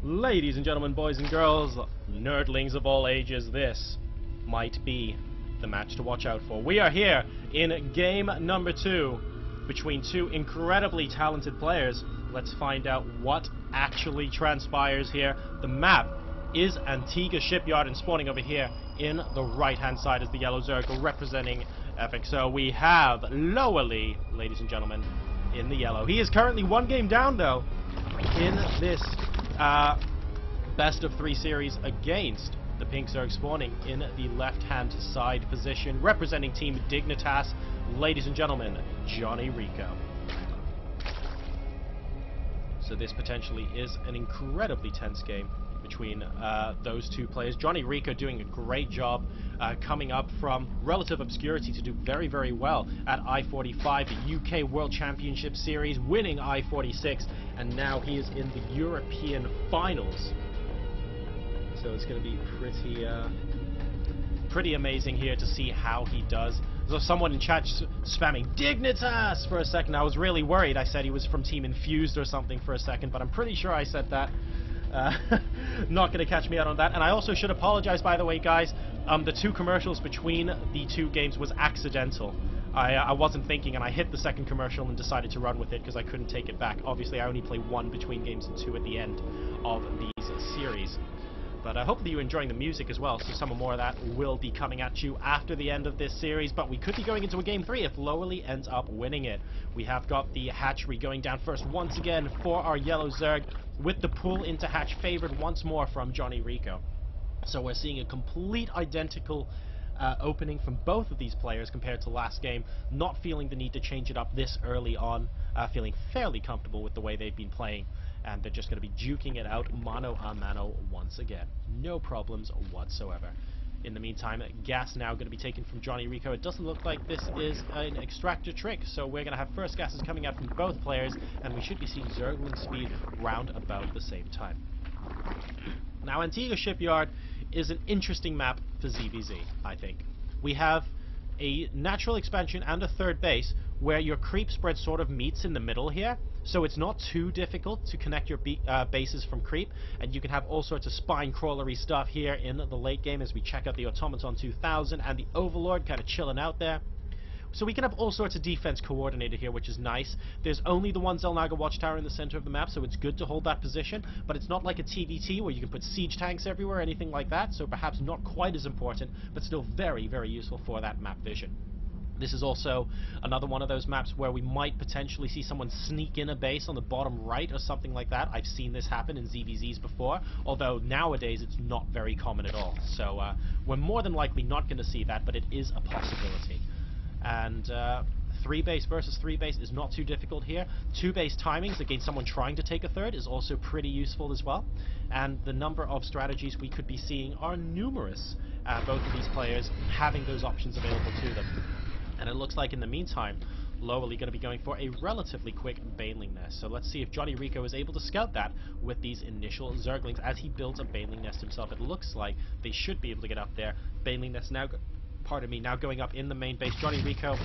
Ladies and gentlemen, boys and girls, nerdlings of all ages, this might be the match to watch out for. We are here in game number 2 between two incredibly talented players. Let's find out what actually transpires here. The map is Antiga Shipyard, and spawning over here in the right-hand side is the yellow Zerg representing FXO. We have LoWeLy, ladies and gentlemen, in the yellow. He is currently one game down, though, in this best of 3 series against the pink Zerg, spawning in the left-hand side position, representing team Dignitas, ladies and gentlemen, JonnyREcco. So this potentially is an incredibly tense game between those two players. JonnyREcco doing a great job coming up from relative obscurity to do very, very well at I-45, the UK World Championship Series, winning I-46, and now he is in the European Finals. So it's going to be pretty amazing here to see how he does. So someone in chat spamming Dignitas for a second. I was really worried. I said he was from Team Infused or something for a second, but I'm pretty sure I said that. Not going to catch me out on that. And I also should apologize, by the way, guys. The 2 commercials between the 2 games was accidental. I wasn't thinking, and I hit the second commercial and decided to run with it because I couldn't take it back. Obviously, I only play 1 between games and 2 at the end of these series. But hopefully you're enjoying the music as well, so some more of that will be coming at you after the end of this series. But we could be going into a game 3 if LoWeLy ends up winning it. We have got the hatchery going down first once again for our yellow Zerg, with the pull into hatch favored once more from JonnyREcco. So we're seeing a complete identical opening from both of these players compared to last game, not feeling the need to change it up this early on, feeling fairly comfortable with the way they've been playing. And they're just going to be juking it out mano a mano once again. No problems whatsoever. In the meantime, gas now going to be taken from JonnyREcco. It doesn't look like this is an extractor trick, so we're going to have first gases coming out from both players, and we should be seeing Zergling speed round about the same time. Now, Antiga Shipyard is an interesting map for ZVZ, I think. We have a natural expansion and a third base where your creep spread sort of meets in the middle here, so it's not too difficult to connect your bases from creep, and you can have all sorts of spine crawlery stuff here in the late game as we check out the Automaton 2000 and the Overlord kind of chilling out there. So we can have all sorts of defense coordinated here, which is nice. There's only the one Xel'Naga watchtower in the center of the map, so it's good to hold that position, but it's not like a TVT where you can put siege tanks everywhere or anything like that, so perhaps not quite as important, but still very, very useful for that map vision. This is also another one of those maps where we might potentially see someone sneak in a base on the bottom right or something like that. I've seen this happen in ZVZs before, although nowadays it's not very common at all. So we're more than likely not going to see that, but it is a possibility. And 3 base versus 3 base is not too difficult here. 2 base timings against someone trying to take a third is also pretty useful as well. And the number of strategies we could be seeing are numerous. Both of these players having those options available to them. And it looks like in the meantime, LoWeLy going to be going for a relatively quick Baneling Nest. So let's see if JonnyREcco is able to scout that with these initial Zerglings as he builds a Baneling Nest himself. It looks like they should be able to get up there. Baneling Nest now, now going up in the main base. JonnyREcco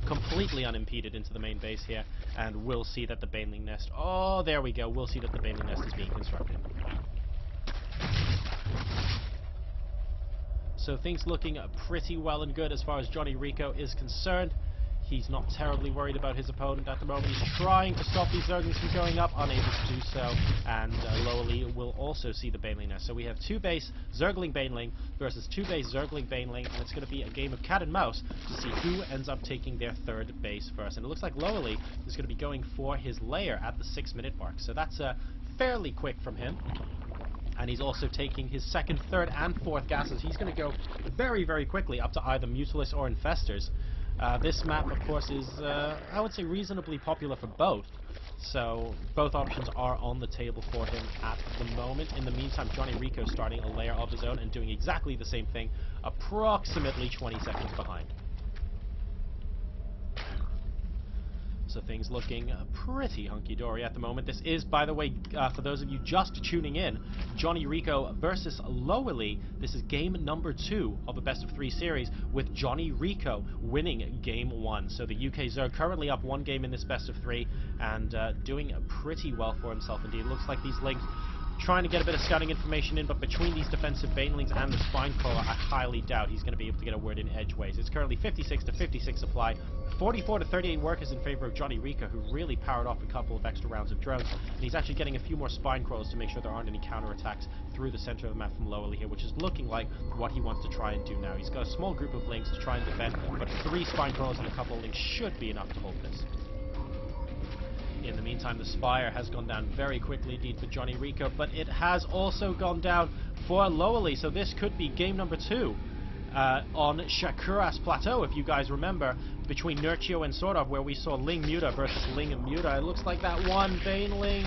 completely unimpeded into the main base here, and we'll see that the Baneling Nest, oh, there we go, we'll see that the Baneling Nest is being constructed. So things looking pretty well and good as far as JonnyREcco is concerned. He's not terribly worried about his opponent at the moment. He's trying to stop these Zerglings from going up, unable to do so, and LoWeLy will also see the Baneling Nest. So we have 2 base Zergling Baneling versus 2 base Zergling Baneling, and it's going to be a game of cat and mouse to see who ends up taking their 3rd base first. And it looks like LoWeLy is going to be going for his lair at the 6-minute mark, so that's fairly quick from him. And he's also taking his 2nd, 3rd, and 4th gases. He's going to go very, very quickly up to either Mutalisk or Infestors. This map, of course, is, I would say, reasonably popular for both. So both options are on the table for him at the moment. In the meantime, JonnyREcco starting a layer of his own and doing exactly the same thing, approximately 20 seconds behind. So things looking pretty hunky-dory at the moment. This is, by the way, for those of you just tuning in, JonnyREcco versus LoWeLy. This is game number 2 of a best of 3 series, with JonnyREcco winning game 1. So the UK Zerg currently up 1 game in this best of 3 and doing pretty well for himself indeed. It looks like these links trying to get a bit of scouting information in, but between these defensive banelings and the spine crawler, I highly doubt he's going to be able to get a word in edgeways. It's currently 56 to 56 supply, 44 to 38 workers in favor of JonnyREcco, who really powered off a couple of extra rounds of drones, and he's actually getting a few more spine crawlers to make sure there aren't any counterattacks through the center of the map from LoWeLy here, which is looking like what he wants to try and do now. He's got a small group of links to try and defend, but 3 spine crawlers and a couple of links should be enough to hold this. In the meantime, the Spire has gone down very quickly indeed for JonnyREcco, but it has also gone down for LoWeLy, so this could be game number 2 on Shakuras Plateau, if you guys remember, between Nurchio and Sordov, where we saw Ling Muta versus Ling and Muta. It looks like that one Baneling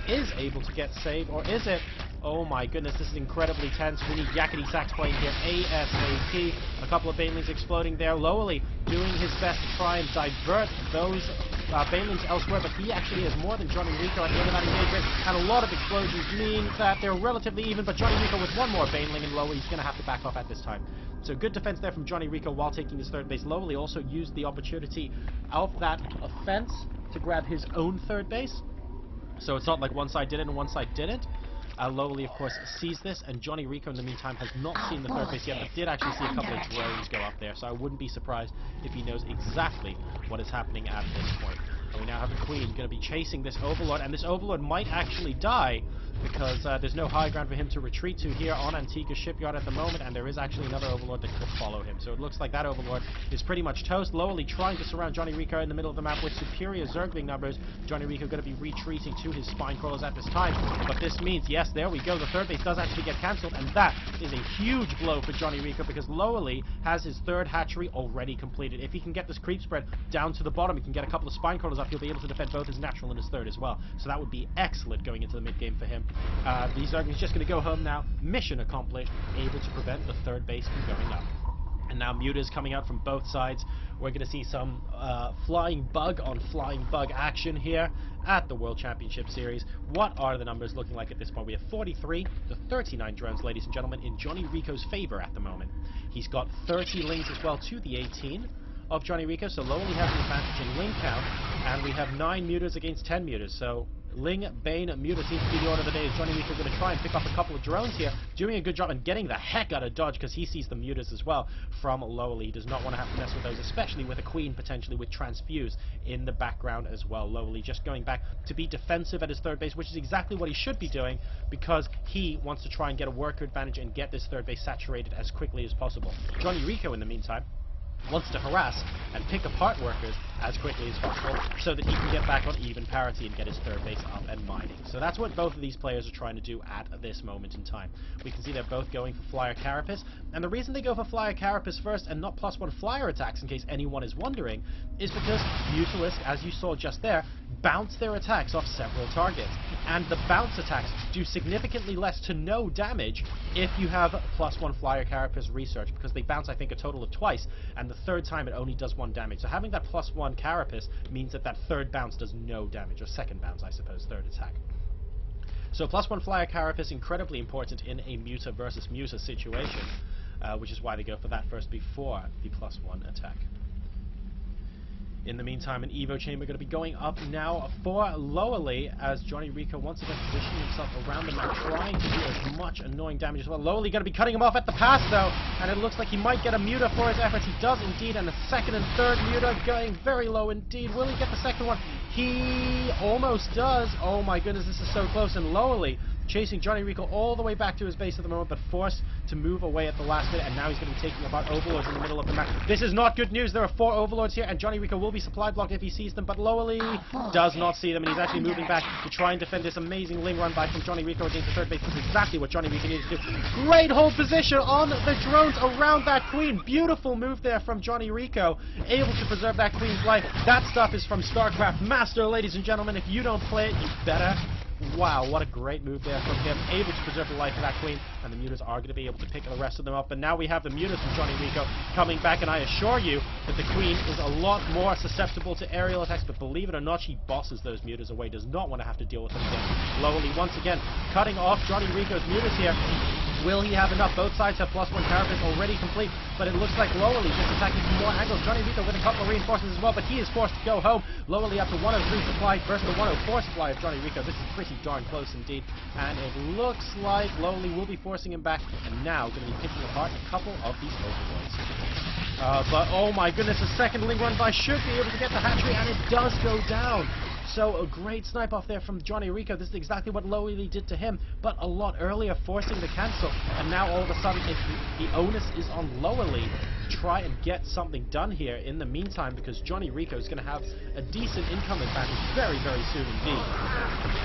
is able to get saved, or is it? Oh my goodness, this is incredibly tense. We need Yakety Sax playing here ASAP. A couple of Banelings exploding there. LoWeLy doing his best to try and divert those Banelings elsewhere, but he actually has more than JonnyREcco at the end of that engagement, and a lot of explosions mean that they're relatively even, but JonnyREcco with one more Baneling and LoWeLy, he's going to have to back off at this time. So good defense there from JonnyREcco while taking his third base. LoWeLy also used the opportunity of that offense to grab his own third base. So it's not like one side did it and one side didn't. LoWeLy, of course, sees this, and JonnyREcco, in the meantime, has not seen the third base yet, but did actually see a couple of drones go up there, so I wouldn't be surprised if he knows exactly what is happening at this point. And we now have the Queen going to be chasing this Overlord, and this Overlord might actually die, because there's no high ground for him to retreat to here on Antiga Shipyard at the moment, and there is actually another Overlord that could follow him. So it looks like that Overlord is pretty much toast. LoWeLy trying to surround JonnyREcco in the middle of the map with superior Zergling numbers. JonnyREcco going to be retreating to his spine crawlers at this time, but this means, yes, there we go, the third base does actually get cancelled, and that is a huge blow for JonnyREcco, because LoWeLy has his third hatchery already completed. If he can get this creep spread down to the bottom, he can get a couple of spine crawlers up, he'll be able to defend both his natural and his third as well. So that would be excellent going into the mid-game for him. These Zerglings just going to go home now. Mission accomplished, able to prevent the third base from going up. And now Muta's coming out from both sides. We're going to see some flying bug on flying bug action here at the World Championship Series. What are the numbers looking like at this point? We have 43 to 39 drones, ladies and gentlemen, in JonnyREcco's favor at the moment. He's got 30 lings as well to the 18 of JonnyREcco, so LoWeLy has the advantage in ling count, and we have 9 Mutas against 10 Mutas, so Ling, Bane, Muta seems to be the order of the day, as JonnyREcco going to try and pick up a couple of drones here, doing a good job and getting the heck out of dodge, because he sees the Mutas as well from LoWeLy. He does not want to have to mess with those, especially with a Queen potentially with Transfuse in the background as well. LoWeLy just going back to be defensive at his third base, which is exactly what he should be doing, because he wants to try and get a worker advantage and get this third base saturated as quickly as possible. JonnyREcco, in the meantime, wants to harass and pick apart workers as quickly as possible so that he can get back on even parity and get his third base up and mining. So that's what both of these players are trying to do at this moment in time. We can see they're both going for Flyer Carapace, and the reason they go for Flyer Carapace first and not +1 Flyer attacks, in case anyone is wondering, is because Mutalisk, as you saw just there, bounce their attacks off several targets, and the bounce attacks do significantly less to no damage if you have +1 Flyer Carapace research, because they bounce, I think, a total of twice, and the third time it only does 1 damage. So having that +1 Carapace means that that third bounce does no damage, or second bounce, I suppose, third attack. So +1 Flyer Carapace, incredibly important in a Muta versus Muta situation, which is why they go for that first before the +1 attack. In the meantime, an Evo Chamber going to be going up now for LoWeLy, as JonnyREcco once again positioning himself around the map, trying to do as much annoying damage as well. LoWeLy going to be cutting him off at the pass, though, and it looks like he might get a Muta for his efforts. He does indeed, and the second and third Muta going very low indeed. Will he get the second one? He almost does. Oh my goodness, this is so close, and LoWeLy chasing JonnyREcco all the way back to his base at the moment, but forced to move away at the last minute, and now he's going to be taking apart Overlords in the middle of the map. This is not good news. There are 4 Overlords here, and JonnyREcco will be supply blocked if he sees them, but LoWeLy does not see them, and he's actually moving back to try and defend this amazing ling run by from JonnyREcco against the third base. This is exactly what JonnyREcco needs to do. Great hold position on the drones around that Queen. Beautiful move there from JonnyREcco, able to preserve that Queen's life. That stuff is from StarCraft Master, ladies and gentlemen. If you don't play it, you better. Wow, what a great move there from him, able to preserve the life of that Queen, and the Mutas are going to be able to pick the rest of them up. But now we have the Mutas from JonnyREcco coming back, and I assure you that the Queen is a lot more susceptible to aerial attacks, but believe it or not, she bosses those Mutas away, does not want to have to deal with them again. LoWeLy once again cutting off JonnyREcco's Mutas here. Will he have enough? Both sides have +1 carapace already complete, but it looks like LoWeLy just attacking from more angles. JonnyREcco with a couple of reinforcements as well, but he is forced to go home. LoWeLy up to 103 supply versus the 104 supply of JonnyREcco. This is pretty darn close indeed, and it looks like LoWeLy will be forcing him back, and now going to be picking apart a couple of these overlords. But oh my goodness, a second Ling run by should be able to get the hatchery, and it does go down. So a great snipe off there from JonnyREcco. This is exactly what LoWeLy did to him, but a lot earlier, forcing the cancel. And now all of a sudden, the onus is on LoWeLy to try and get something done here in the meantime, because JonnyREcco is going to have a decent income advantage very, very soon indeed.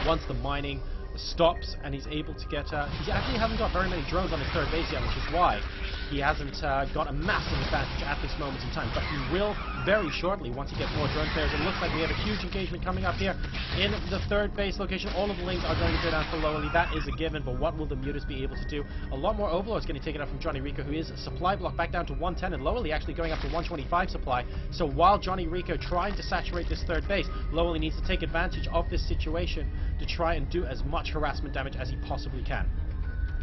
Once the mining stops and he's able to get... he actually hasn't got very many drones on his third base yet, which is why he hasn't got a massive advantage at this moment in time, but he will very shortly once he gets more drone players. It looks like we have a huge engagement coming up here in the third base location. All of the Lings are going to go down for LoWeLy. That is a given, but what will the Mutas be able to do? A lot more Overlords getting taken out from JonnyREcco, who is supply block back down to 110, and LoWeLy actually going up to 125 supply. So while JonnyREcco trying to saturate this third base, LoWeLy needs to take advantage of this situation to try and do as much harassment damage as he possibly can.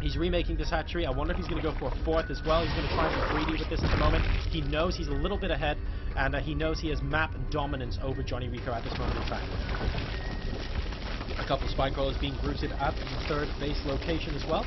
He's remaking this hatchery. I wonder if he's going to go for a fourth as well. He's going to try and be greedy with this at the moment. He knows he's a little bit ahead, and he knows he has map dominance over JonnyREcco at this moment in time. A couple of spike rollers being routed at the third base location as well.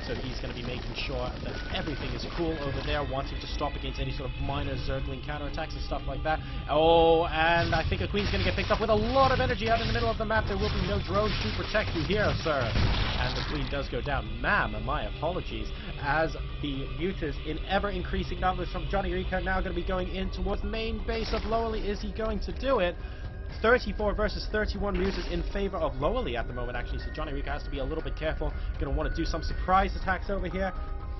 So he's going to be making sure that everything is cool over there, wanting to stop against any sort of minor Zergling counterattacks and stuff like that. Oh, and I think a Queen's going to get picked up with a lot of energy out in the middle of the map. There will be no drones to protect you here, sir. And the Queen does go down. Ma'am, my apologies. As the Mutas in ever-increasing numbers from JonnyREcco now going to be going in towards the main base of LoWeLy. Is he going to do it? 34 versus 31 Mutas in favor of LoWeLy at the moment, actually, so JonnyREcco has to be a little bit careful. Going to want to do some surprise attacks over here.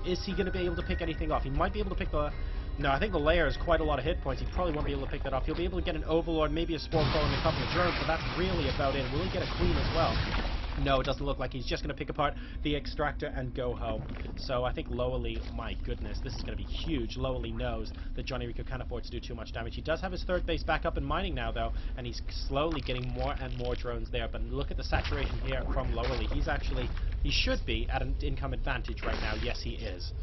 Is he going to be able to pick anything off? He might be able to pick the... No, I think the layer is quite a lot of hit points. He probably won't be able to pick that off. He'll be able to get an Overlord, maybe a Spore Crawler, and a couple of drones, but that's really about it. Will he get a Queen as well? No, it doesn't look like. He's just going to pick apart the extractor and go home. So I think LoWeLy, my goodness, this is going to be huge. LoWeLy knows that JonnyREcco can't afford to do too much damage. He does have his third base back up and mining now, though, and he's slowly getting more and more drones there. But look at the saturation here from LoWeLy. He's actually, he should be at an income advantage right now. Yes, he is.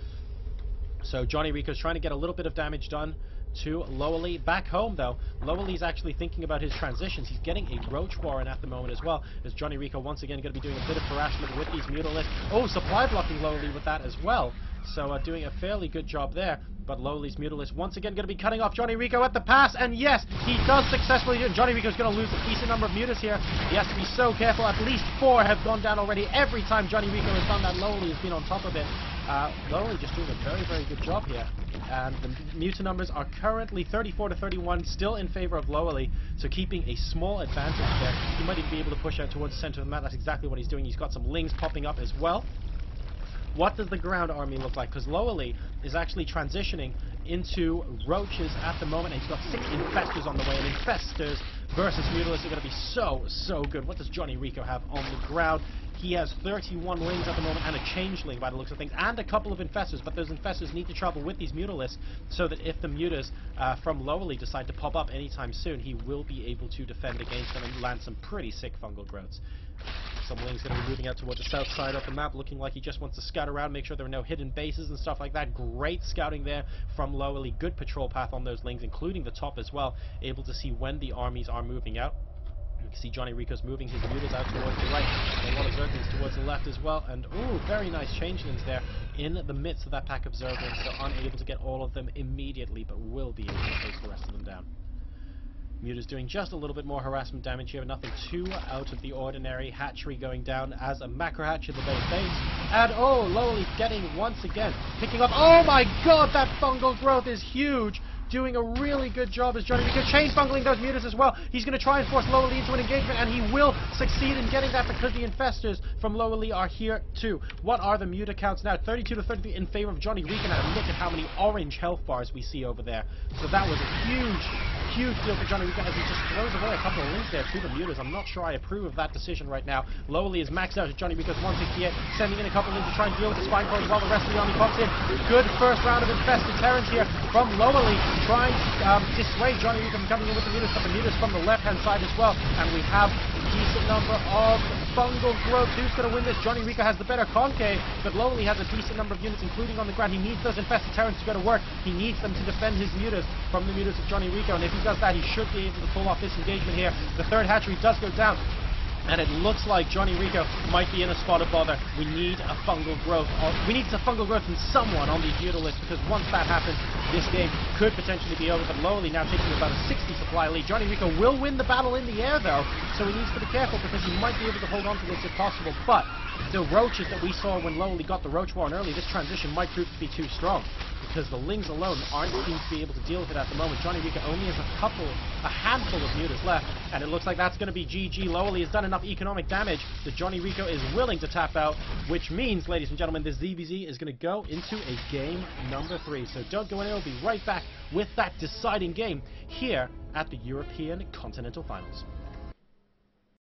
So JonnyREcco's trying to get a little bit of damage done to LoWeLy. Back home, though, LoWeLy's actually thinking about his transitions. He's getting a Roach Warren at the moment as well, as JonnyREcco once again going to be doing a bit of harassment with these Mutalisks. Oh, supply blocking LoWeLy with that as well. So doing a fairly good job there. But LoWeLy's Mutalisk once again going to be cutting off JonnyREcco at the pass, and yes, he does successfully do it. JonnyREcco's going to lose a decent number of Mutas here. He has to be so careful. At least 4 have gone down already. Every time JonnyREcco has done that, LoWeLy has been on top of it. LoWeLy just doing a very, very good job here. And the Muta numbers are currently 34 to 31, still in favor of LoWeLy, so keeping a small advantage there. He might even be able to push out towards the center of the map. That's exactly what he's doing. He's got some Lings popping up as well. What does the ground army look like? Because LoWeLy is actually transitioning into Roaches at the moment, and he's got 6 Infestors on the way, and Infestors versus Mutalisks are going to be so, so good. What does JonnyREcco have on the ground? He has 31 Lings at the moment, and a Changeling by the looks of things, and a couple of Infestors, but those Infestors need to travel with these Mutalisks, so that if the Mutas from LoWeLy decide to pop up anytime soon, he will be able to defend against them and land some pretty sick fungal growths. Some Lings going to be moving out towards the south side of the map, looking like he just wants to scout around, make sure there are no hidden bases and stuff like that. Great scouting there from LoWeLy. Good patrol path on those Lings, including the top as well, able to see when the armies are moving out. You can see JonnyREcco's moving his Mutas out towards the right, and a lot of Zerglings towards the left as well, and ooh, very nice Changelings there in the midst of that pack of Zerglings, so unable to get all of them immediately, but will be able to chase the rest of them down. Muta's doing just a little bit more harassment damage here, nothing too out of the ordinary. Hatchery going down as a macro hatch in the base base. And oh, LoWeLy getting once again, picking up. Oh my god, that fungal growth is huge. Doing a really good job as JonnyREcco chain fungling those Mutas as well. He's going to try and force LoWeLy into an engagement, and he will succeed in getting that because the Infestors from LoWeLy are here too. What are the Muta counts now? 32 to 33 in favor of JonnyREcco. Now look at how many orange health bars we see over there. So that was a huge, huge deal for JonnyREcco as he just throws away a couple of Lings there to the Mutas. I'm not sure I approve of that decision right now. LoWeLy is maxed out at JonnyREcco's 168, sending in a couple of Lings to try and deal with the spine crawlers while the rest of the army pops in. Good first round of infested Terrans here. from LoWeLy, trying to dissuade JonnyREcco from coming in with the mutas, but the mutas from the left-hand side as well. And we have a decent number of fungal growth. Who's going to win this? JonnyREcco has the better concave, but LoWeLy has a decent number of units, including on the ground. He needs those infested Terrans to go to work. He needs them to defend his mutas from the mutas of JonnyREcco, and if he does that, he should be able to pull off this engagement here. The third hatchery does go down, and it looks like JonnyREcco might be in a spot of bother. We need a fungal growth. We need a fungal growth from someone on these mutalisks, because once that happens, this game could potentially be over. But LoWeLy now taking about a 60 supply lead. JonnyREcco will win the battle in the air, though, so he needs to be careful, because he might be able to hold on to this if possible. But the roaches that we saw when LoWeLy got the roach warren early, this transition might prove to be too strong, because the lings alone aren't seem to be able to deal with it at the moment. JonnyREcco only has a handful of mutas left, and it looks like that's going to be GG. LoWeLy has done enough economic damage that JonnyREcco is willing to tap out, which means, ladies and gentlemen, this ZVZ is going to go into a game number 3. So don't go anywhere. We'll be right back with that deciding game here at the European Continental Finals.